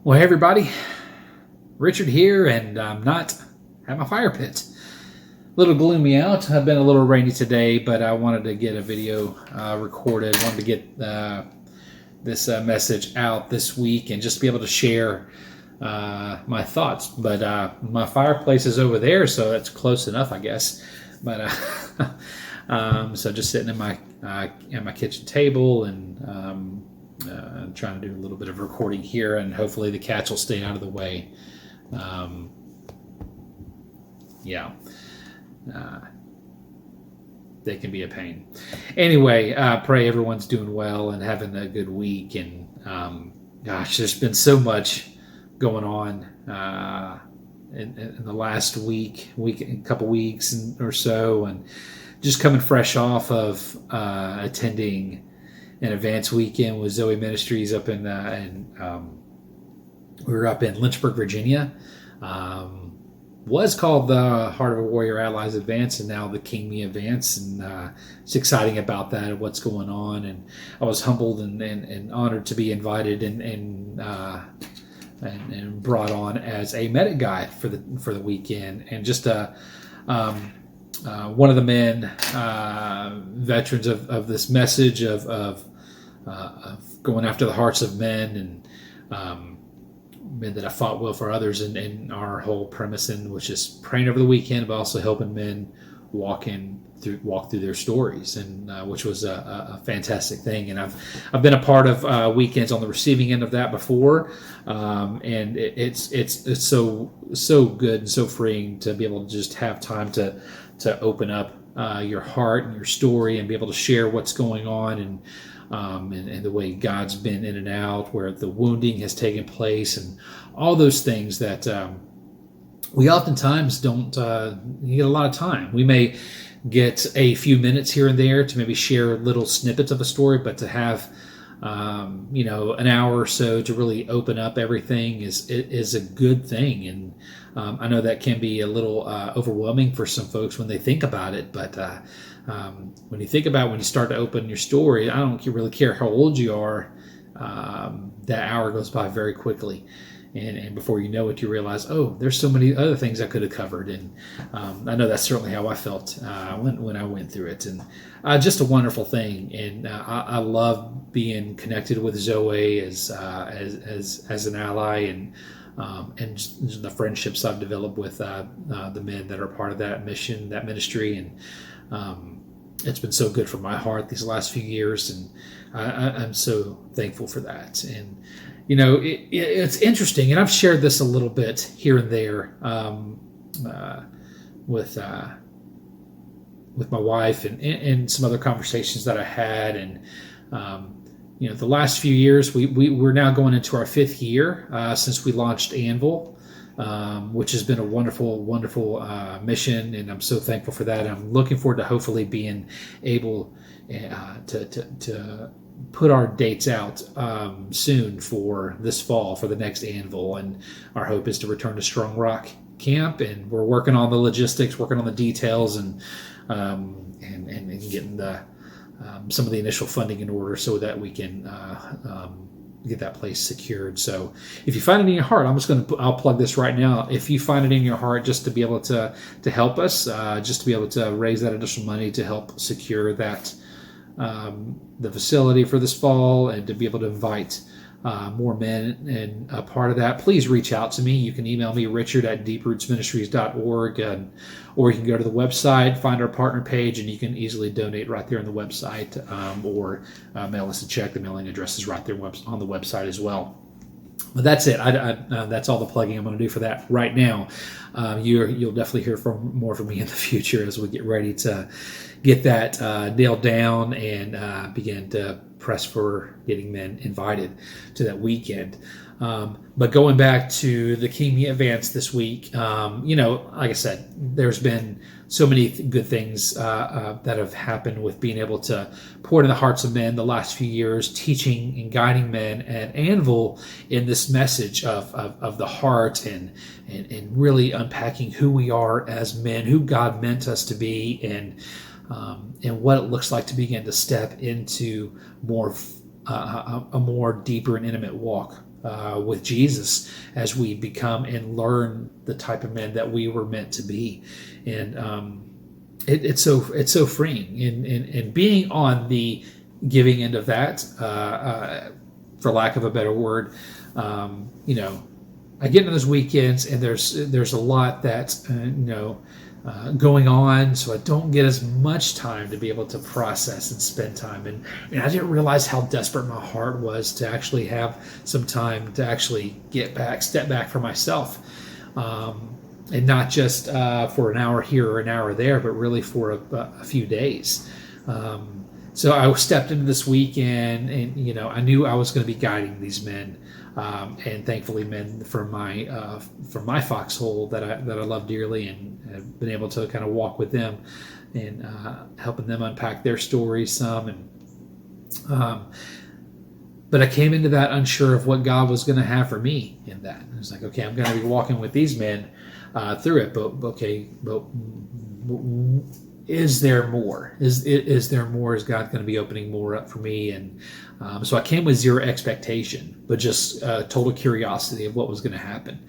Well, hey everybody, Richard here, and I'm not at my fire pit. A little gloomy out. I've been a little rainy today, but I wanted to get a video recorded. Wanted to get this message out this week and just be able to share my thoughts. But my fireplace is over there, so that's close enough, I guess. But so just sitting at my kitchen table and trying to do a little bit of recording here, and hopefully the cats will stay out of the way. They can be a pain. Anyway, pray everyone's doing well and having a good week. And gosh, there's been so much going on in the last couple weeks or so, and just coming fresh off of attending an advanced weekend with Zoe Ministries up in we were up in Lynchburg, Virginia. Was called the Heart of a Warrior Allies Advance, and now the King Me Advance, and it's exciting about that and what's going on. And I was humbled and honored to be invited and brought on as a medic guide for the weekend, and just one of the men, veterans of this message of going after the hearts of men, and men that have fought well for others, and our whole premise which is praying over the weekend, but also helping men walk through their stories, and which was a fantastic thing. And I've been a part of weekends on the receiving end of that before, and it's so good and so freeing to be able to just have time to open up your heart and your story and be able to share what's going on, and the way God's been in and out, where the wounding has taken place, and all those things that we oftentimes don't get a lot of time. We may get a few minutes here and there to maybe share little snippets of a story, but to have an hour or so to really open up everything is a good thing. And I know that can be a little overwhelming for some folks when they think about it, but when you think about when you start to open your story, I don't really care how old you are, that hour goes by very quickly. And before you know it, you realize, oh, there's so many other things I could have covered. And I know that's certainly how I felt when I went through it. And just a wonderful thing. And I love being connected with Zoe as an ally, and the friendships I've developed with the men that are part of that mission, that ministry. And it's been so good for my heart these last few years, and I'm so thankful for that. And it's interesting, and I've shared this a little bit here and there with my wife, and some other conversations that I had. And the last few years, we're now going into our 5th year since we launched Anvil, which has been a wonderful mission, and I'm so thankful for that. I'm looking forward to hopefully being able to put our dates out soon for this fall for the next Anvil, and our hope is to return to Strong Rock Camp, and we're working on the logistics, working on the details, and getting some of the initial funding in order so that we can get that place secured. So if you find it in your heart, I'll plug this right now. If you find it in your heart just to be able to help us, just to be able to raise that additional money to help secure that the facility for this fall, and to be able to invite more men and a part of that, please reach out to me. You can email me, richard@deeprootsministries.org, or you can go to the website, find our partner page, and you can easily donate right there on the website, or mail us a check. The mailing address is right there on the website as well. But that's it. That's all the plugging I'm going to do for that right now. You'll definitely hear more from me in the future as we get ready to get that nailed down and begin to press for getting men invited to that weekend. But going back to the King Me Advance this week, like I said, there's been so many good things that have happened with being able to pour into the hearts of men the last few years, teaching and guiding men at Anvil in this message of the heart, and really unpacking who we are as men, who God meant us to be, and what it looks like to begin to step into a more deeper and intimate walk with Jesus as we become and learn the type of men that we were meant to be. And it's so freeing. And being on the giving end of that, for lack of a better word, I get into those weekends and there's a lot that going on, so I don't get as much time to be able to process and spend time. And I didn't realize how desperate my heart was to actually have some time to actually step back for myself, and not just for an hour here or an hour there, but really for a few days. So I stepped into this weekend, and I knew I was going to be guiding these men. And thankfully, men from my foxhole that I love dearly, and have been able to kind of walk with them and helping them unpack their stories some. And but I came into that unsure of what God was going to have for me in that. And it's like, okay, I'm going to be walking with these men through it, but is there more? Is there more? Is God going to be opening more up for me? And so I came with zero expectation, but just total curiosity of what was going to happen.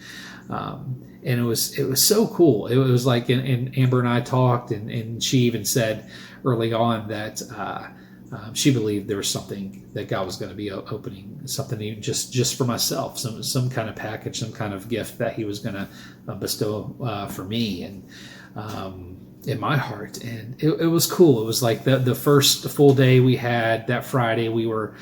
And it was so cool. It was like, and Amber and I talked, and she even said early on that she believed there was something that God was going to be opening, something just for myself, some kind of package, some kind of gift that He was going to bestow for me. And in my heart. And it was cool. It was like the first full day we had that Friday. We were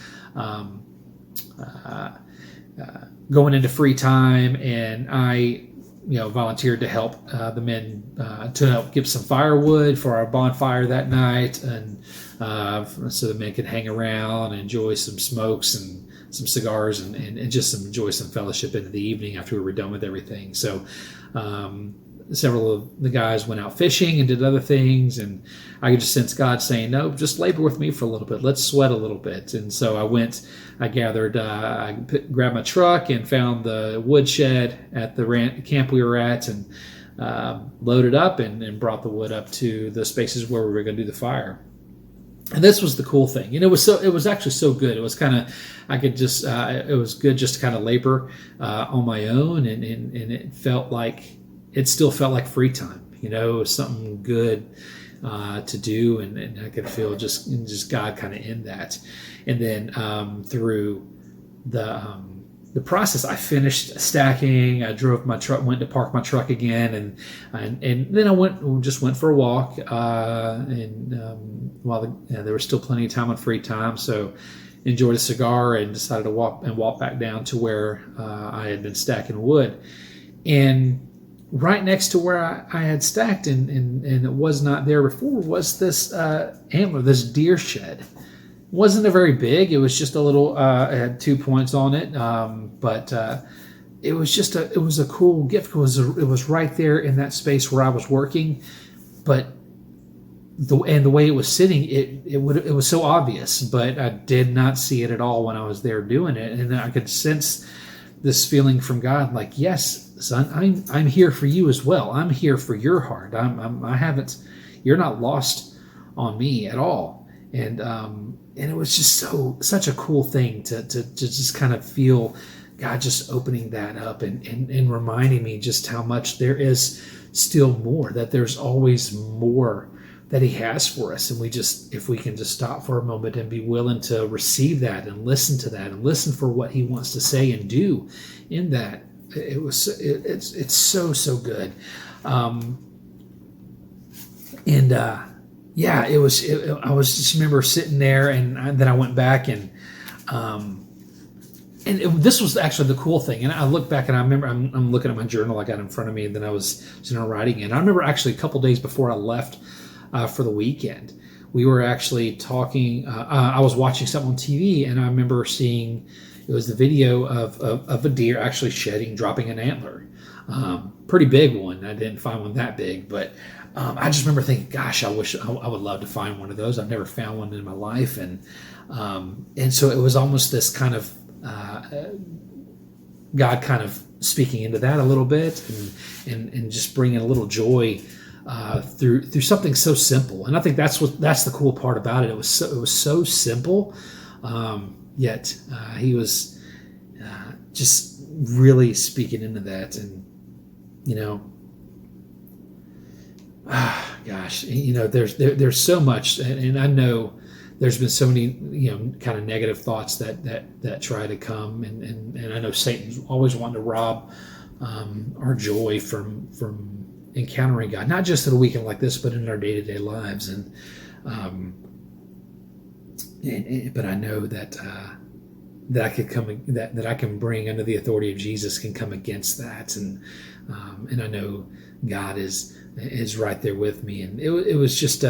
going into free time, and I volunteered to help the men to help get some firewood for our bonfire that night, and so the men could hang around and enjoy some smokes and some cigars, and just enjoy some fellowship into the evening after we were done with everything. So several of the guys went out fishing and did other things, and I could just sense God saying, no, just labor with me for a little bit. Let's sweat a little bit. And so I grabbed my truck and found the woodshed at the camp we were at, and loaded up and brought the wood up to the spaces where we were going to do the fire. And this was the cool thing. It was actually so good. It was kind of, it was good just to kind of labor on my own, and it still felt like free time. It was something good to do, and I could feel just God kind of in that. And then through the process, I finished stacking. I drove my truck, went to park my truck again, and then I went for a walk. While there was still plenty of time on free time, so enjoyed a cigar and decided to walk back down to where I had been stacking wood. And right next to where I had stacked and it was not there before was this antler, this deer shed. It wasn't a very big. It was just a little. It had 2 points on it, but it was a cool gift. It was right there in that space where I was working, but the way it was sitting, it was so obvious, but I did not see it at all when I was there doing it, and I could sense this feeling from God, like, yes, son, I'm here for you as well. I'm here for your heart. You're not lost on me at all. And it was just such a cool thing to just kind of feel God just opening that up and reminding me just how much there is still more, that there's always more that He has for us. And if we can just stop for a moment and be willing to receive that and listen to that and listen for what He wants to say and do in that, it's so good. I was just remember sitting there, and then I went back and this was actually the cool thing. And I look back and I remember I'm looking at my journal I got in front of me, and then I was writing it. And I remember actually a couple days before I left for the weekend, we were actually talking. I was watching something on TV, and I remember seeing it was the video of a deer actually dropping an antler. Pretty big one. I didn't find one that big, but I just remember thinking, gosh, I wish I would love to find one of those. I've never found one in my life. And so it was almost this kind of God kind of speaking into that a little bit, and just bringing a little joy through something so simple. And I think that's the cool part about it. It was so simple, yet He was just really speaking into that. And, you know, gosh, you know, there's so much, and I know there's been so many, you know, kind of negative thoughts that try to come, and I know Satan's always wanting to rob our joy from encountering God, not just at a weekend like this, but in our day-to-day lives. And but I know that I could come, that I can bring under the authority of Jesus, can come against that, and I know God is right there with me. And it was just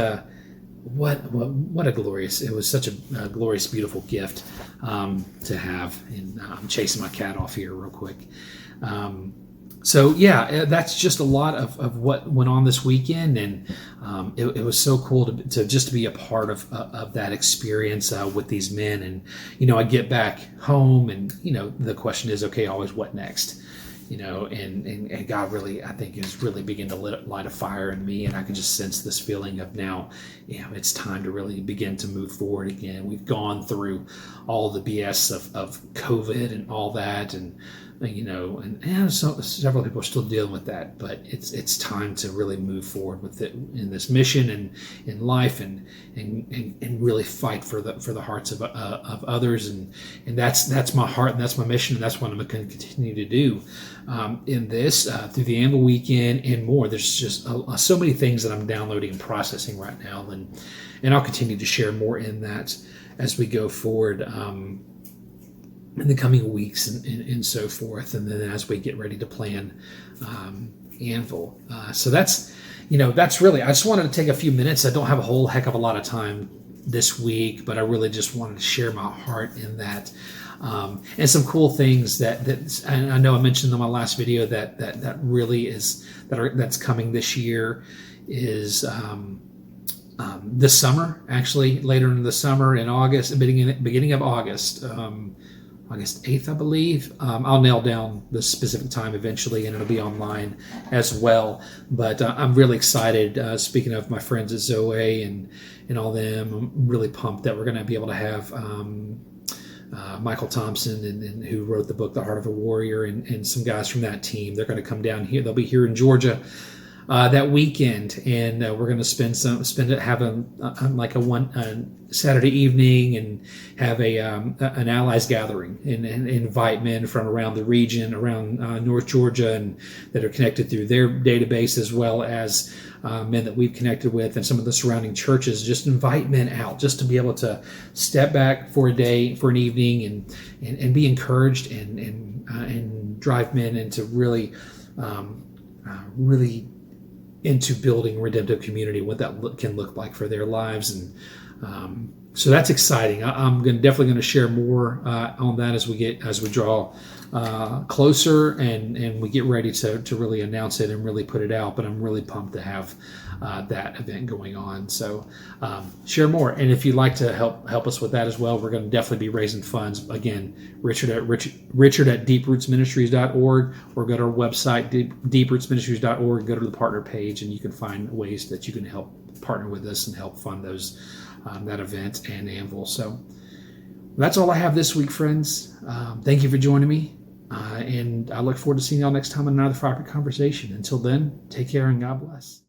what a glorious, it was such a glorious, beautiful gift to have. And I'm chasing my cat off here real quick. So yeah, that's just a lot of what went on this weekend, and it was so cool to just be a part of that experience with these men. And you know, I get back home, and you know, the question is, okay, always what next? You know, and God really, I think, is really beginning to light a fire in me, and I can just sense this feeling of now, you know, it's time to really begin to move forward again. We've gone through all the BS of COVID and all that, and you know, and so several people are still dealing with that, but it's time to really move forward with it in this mission and in life, and really fight for the hearts of others, and that's my heart, and that's my mission, and that's what I'm going to continue to do in this through the Anvil weekend and more. There's just so many things that I'm downloading and processing right now, and I'll continue to share more in that as we go forward in the coming weeks and so forth, and then as we get ready to plan Anvil. So that's, you know, that's really, I just wanted to take a few minutes. I don't have a whole heck of a lot of time this week, but I really just wanted to share my heart in that. And some cool things that and I know I mentioned in my last video that really is, that's coming this year is this summer, actually later in the summer, in August, beginning of August, August 8th, I believe. I'll nail down the specific time eventually, and it'll be online as well. But I'm really excited. Speaking of my friends at Zoe and all them, I'm really pumped that we're going to be able to have Michael Thompson, and who wrote the book The Heart of a Warrior, and some guys from that team. They're going to come down here. They'll be here in Georgia that weekend, and we're going to have a Saturday evening, and have an allies gathering, and invite men from around the region, around North Georgia, and that are connected through their database, as well as men that we've connected with, and some of the surrounding churches. Just invite men out, just to be able to step back for a day, for an evening, and be encouraged, and drive men into really into building redemptive community, what that can look like for their lives. And so that's exciting. I'm definitely going to share more on that as we draw closer, and we get ready to really announce it and really put it out. But I'm really pumped to have that event going on. So share more, and if you'd like to help us with that as well, we're going to definitely be raising funds. Again, Richard at deeprootsministries.org, or go to our website, deeprootsministries.org. Go to the partner page, and you can find ways that you can help partner with us and help fund those that event and Anvil. So that's all I have this week, friends. Thank you for joining me, and I look forward to seeing y'all next time on another Firepit conversation. Until then, take care and God bless.